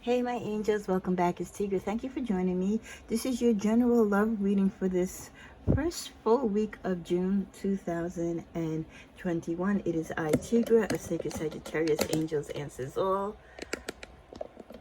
Hey my angels, welcome back. It's Tigra. Thank you for joining me. This is your general love reading for this first full week of June 2021. It is I, Tigra, a sacred Sagittarius, angels answers all.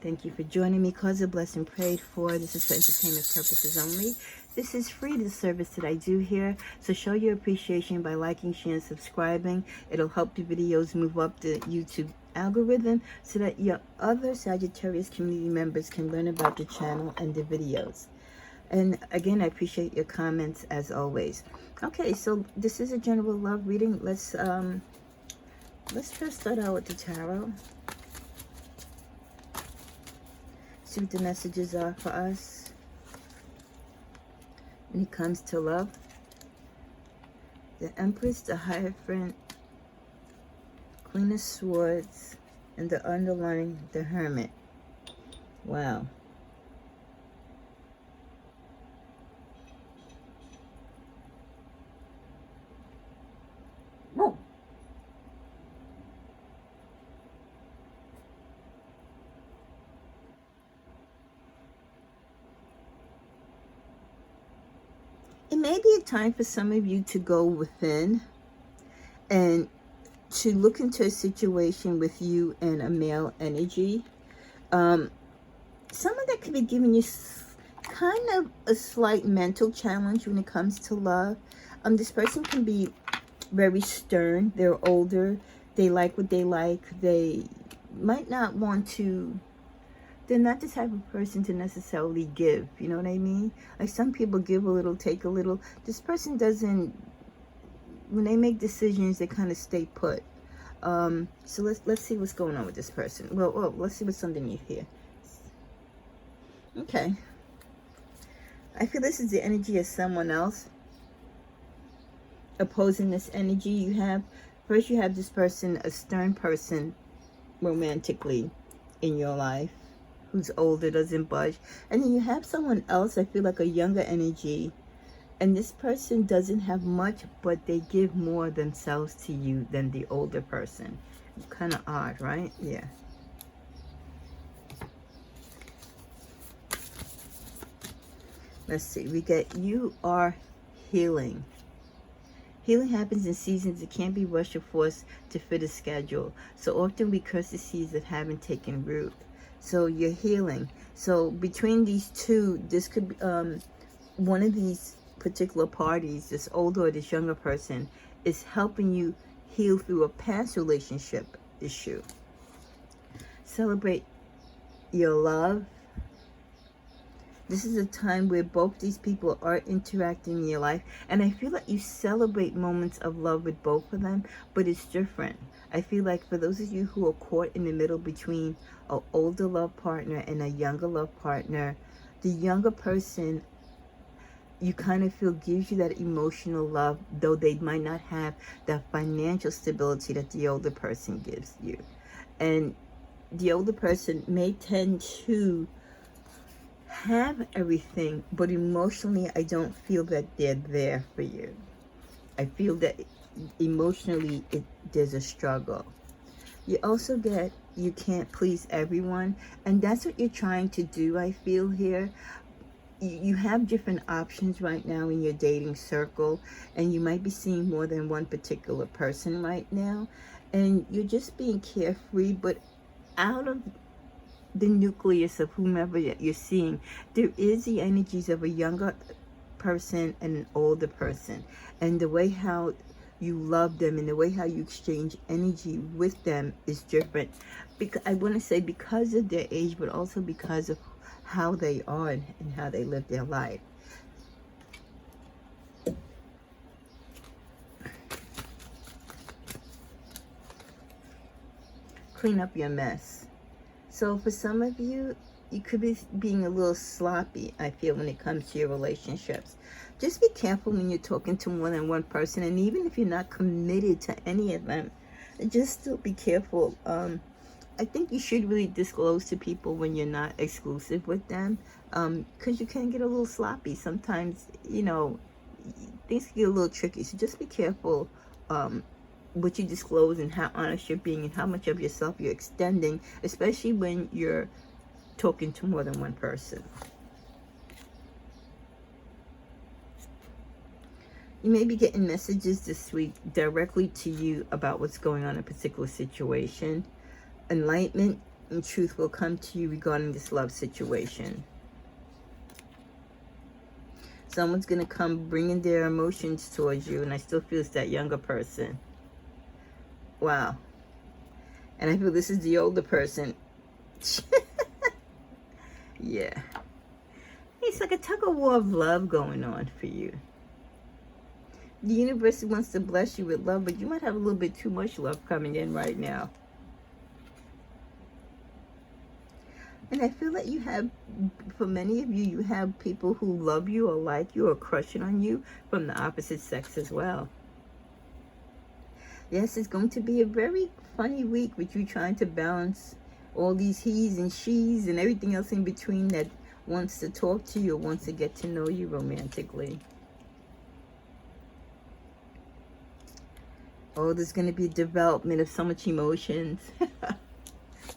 Thank you for joining me. Cause a blessing prayed for. This is for entertainment purposes only. This is free, the service that I do here. So show your appreciation by liking, sharing, subscribing. It'll help the videos move up the YouTube algorithm so that your other Sagittarius community members can learn about the channel and the videos. And again, I appreciate your comments as always. Okay, so this is a general love reading. Let's first start out with the tarot. See what the messages are for us when it comes to love. The Empress, the Hierophant, Queen of Swords, and the underlying, the Hermit. Wow. It may be a time for some of you to go within and to look into a situation with you and a male energy. Someone that could be giving you kind of a slight mental challenge when it comes to love. This person can be very stern. They're older. They like what they like. They might not want to. They're not the type of person to necessarily give. You know what I mean? Like some people give a little, take a little. This person doesn't. When they make decisions, they kind of stay put. So let's see what's going on with this person. Well, let's see what's underneath here. Okay. I feel this is the energy of someone else opposing this energy you have. First, you have this person, a stern person, romantically in your life, who's older, doesn't budge. And then you have someone else, I feel like a younger energy. And this person doesn't have much, but they give more themselves to you than the older person. Kind of odd, right? Yeah. Let's see. We get you are healing. Healing happens in seasons. It can't be rushed or forced to fit a schedule. So often we curse the seeds that haven't taken root. So you're healing. So between these two, this could be one of these particular parties, this older or this younger person, is helping you heal through a past relationship issue. Celebrate your love. This is a time where both these people are interacting in your life. And I feel like you celebrate moments of love with both of them, but it's different. I feel like for those of you who are caught in the middle between an older love partner and a younger love partner, the younger person, you kind of feel gives you that emotional love, though they might not have that financial stability that the older person gives you. And the older person may tend to have everything, but emotionally I don't feel that they're there for you. I feel that emotionally there's a struggle. You also get you can't please everyone, and that's what you're trying to do, I feel here. You have different options right now in your dating circle, and you might be seeing more than one particular person right now, and you're just being carefree, but out of the nucleus of whomever you're seeing, there is the energies of a younger person and an older person, and the way how you love them and the way how you exchange energy with them is different. Because I want to say because of their age, but also because of how they are and how they live their life. Clean up your mess. So for some of you, you could be being a little sloppy, I feel, when it comes to your relationships. Just be careful when you're talking to more than one person, and even if you're not committed to any of them, just still be careful. I think you should really disclose to people when you're not exclusive with them, because you can get a little sloppy. Sometimes, you know, things can get a little tricky, so just be careful what you disclose and how honest you're being and how much of yourself you're extending, especially when you're talking to more than one person. You may be getting messages this week directly to you about what's going on in a particular situation. Enlightenment and truth will come to you regarding this love situation. Someone's going to come bringing their emotions towards you, and I still feel it's that younger person. Wow. And I feel this is the older person. Yeah. It's like a tug of war of love going on for you. The universe wants to bless you with love, but you might have a little bit too much love coming in right now. And I feel that you have, for many of you, you have people who love you or like you or crushing on you from the opposite sex as well. Yes, it's going to be a very funny week with you trying to balance all these he's and she's and everything else in between that wants to talk to you or wants to get to know you romantically. Oh, there's going to be development of so much emotions.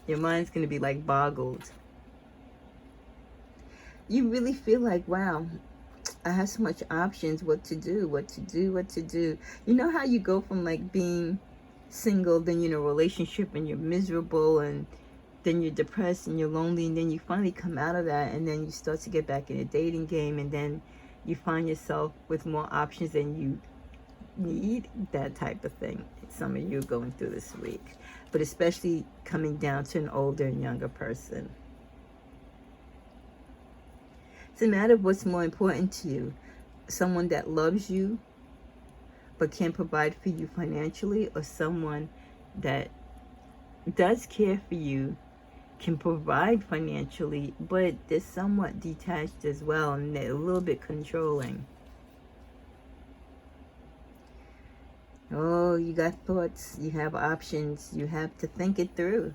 Your mind's going to be like boggled. You really feel like, wow, I have so much options, what to do. You know how you go from like being single, then you're in a relationship and you're miserable, and then you're depressed and you're lonely, and then you finally come out of that, and then you start to get back in a dating game, and then you find yourself with more options than you need. That type of thing some of you are going through this week, but especially coming down to an older and younger person. It's a matter of what's more important to you. Someone that loves you but can't provide for you financially, or someone that does care for you, can provide financially, but they're somewhat detached as well, and they're a little bit controlling. Oh, you got thoughts, you have options, you have to think it through.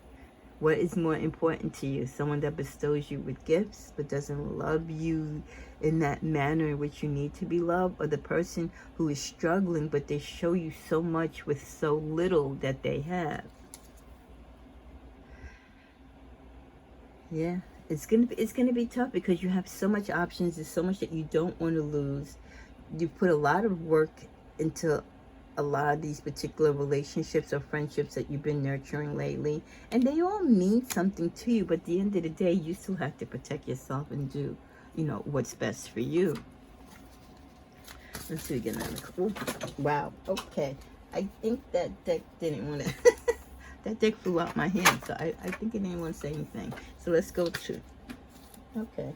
What is more important to you? Someone that bestows you with gifts but doesn't love you in that manner in which you need to be loved, or the person who is struggling but they show you so much with so little that they have? Yeah, it's gonna be tough because you have so much options. There's so much that you don't want to lose. You put a lot of work into a lot of these particular relationships or friendships that you've been nurturing lately, and they all mean something to you, but at the end of the day, you still have to protect yourself and do, what's best for you. Let's see again. Oh, wow. Okay. I think that deck didn't want to that deck flew out my hand, so I think it didn't want to say anything. So let's go to, okay,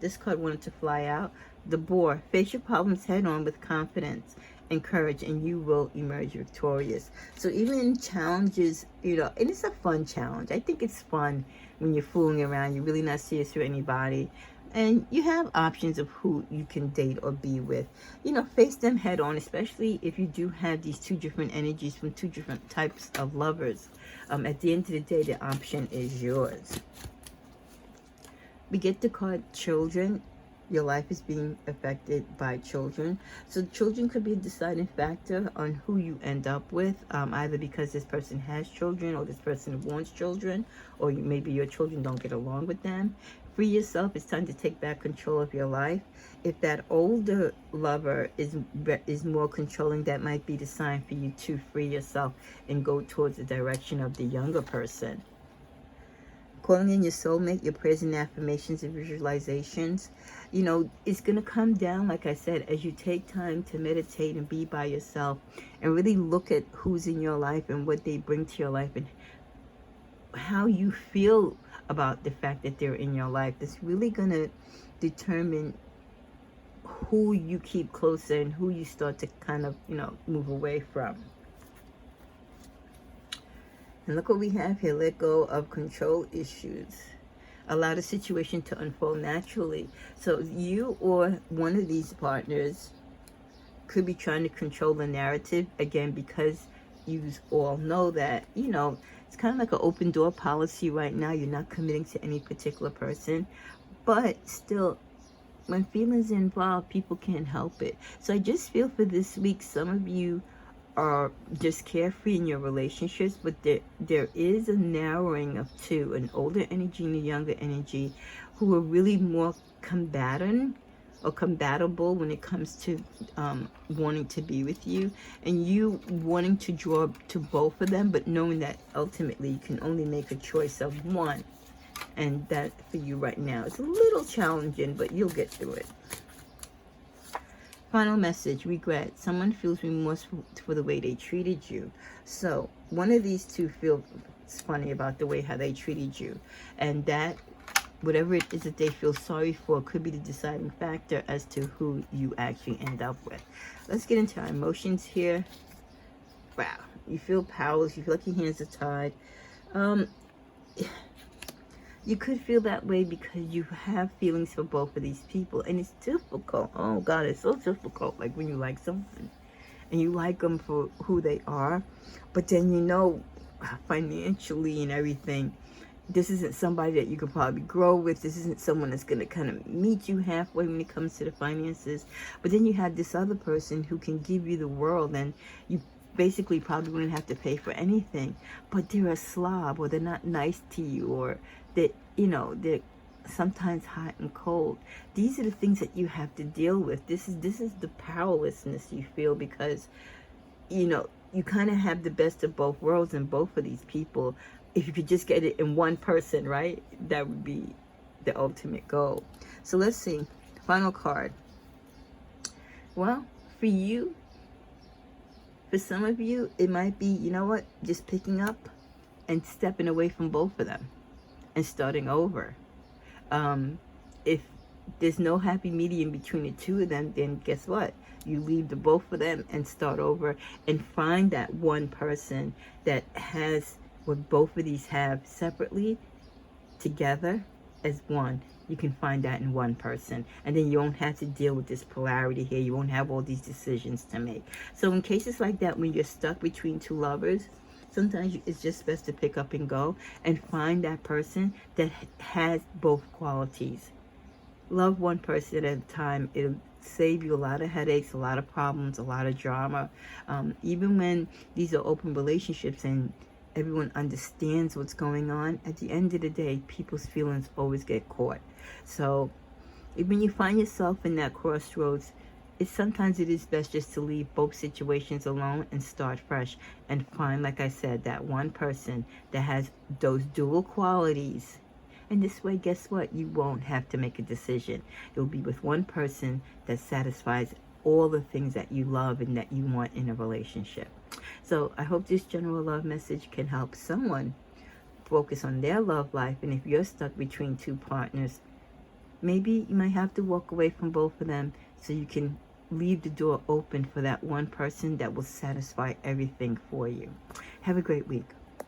this card wanted to fly out. The Boar. Face your problems head on with confidence and courage, and you will emerge victorious. So even in challenges, and it's a fun challenge. I think it's fun when you're fooling around. You're really not serious with anybody, and you have options of who you can date or be with. Face them head on, especially if you do have these two different energies from two different types of lovers. At the end of the day, the option is yours. We get the card Children. Your life is being affected by children. So children could be a deciding factor on who you end up with, either because this person has children or this person wants children, or maybe your children don't get along with them. Free yourself. It's time to take back control of your life. If that older lover is more controlling, that might be the sign for you to free yourself and go towards the direction of the younger person. Calling in your soulmate, your prayers and affirmations and visualizations. It's going to come down, like I said, as you take time to meditate and be by yourself and really look at who's in your life and what they bring to your life and how you feel about the fact that they're in your life. It's really going to determine who you keep closer and who you start to kind of, move away from. And look what we have here. Let go of control issues. Allow the situation to unfold naturally. So you or one of these partners could be trying to control the narrative, again, because you all know that, it's kind of like an open door policy right now. You're not committing to any particular person, but still, when feelings are involved, people can't help it. So I just feel for this week, some of you are just carefree in your relationships, but there is a narrowing of two, an older energy and a younger energy, who are really more combatant or compatible when it comes to wanting to be with you, and you wanting to draw to both of them, but knowing that ultimately you can only make a choice of one. And that for you right now is a little challenging, but you'll get through it. Final message: regret. Someone feels remorseful for the way they treated you. So one of these two feels funny about the way how they treated you, and that whatever it is that they feel sorry for could be the deciding factor as to who you actually end up with. Let's get into our emotions here. Wow, you feel powerless. You feel like your hands are tied. You could feel that way because you have feelings for both of these people, and it's difficult. Oh God, it's so difficult. Like when you like someone and you like them for who they are, but then you know financially and everything, this isn't somebody that you could probably grow with. This isn't someone that's going to kind of meet you halfway when it comes to the finances. But then you have this other person who can give you the world, and you basically probably wouldn't have to pay for anything. But they're a slob, or they're not nice to you, or that, you know, they're sometimes hot and cold. These are the things that you have to deal with. This is the powerlessness you feel because, you know, you kind of have the best of both worlds in both of these people. If you could just get it in one person, right? That would be the ultimate goal. So let's see. Final card. Well, for you, for some of you, it might be, you know what, just picking up and stepping away from both of them and starting over. If there's no happy medium between the two of them, then guess what? You leave the both of them and start over and find that one person that has what both of these have separately, together as one. You can find that in one person, and then you won't have to deal with this polarity here. You won't have all these decisions to make. So in cases like that, when you're stuck between two lovers, sometimes it's just best to pick up and go and find that person that has both qualities. Love one person at a time. It'll save you a lot of headaches, a lot of problems, a lot of drama. Even when these are open relationships and everyone understands what's going on, at the end of the day, people's feelings always get caught. So when you find yourself in that crossroads, sometimes it is best just to leave both situations alone and start fresh and find, like I said, that one person that has those dual qualities. And this way, guess what? You won't have to make a decision. You'll be with one person that satisfies all the things that you love and that you want in a relationship. So I hope this general love message can help someone focus on their love life. And if you're stuck between two partners, maybe you might have to walk away from both of them so you can leave the door open for that one person that will satisfy everything for you. Have a great week.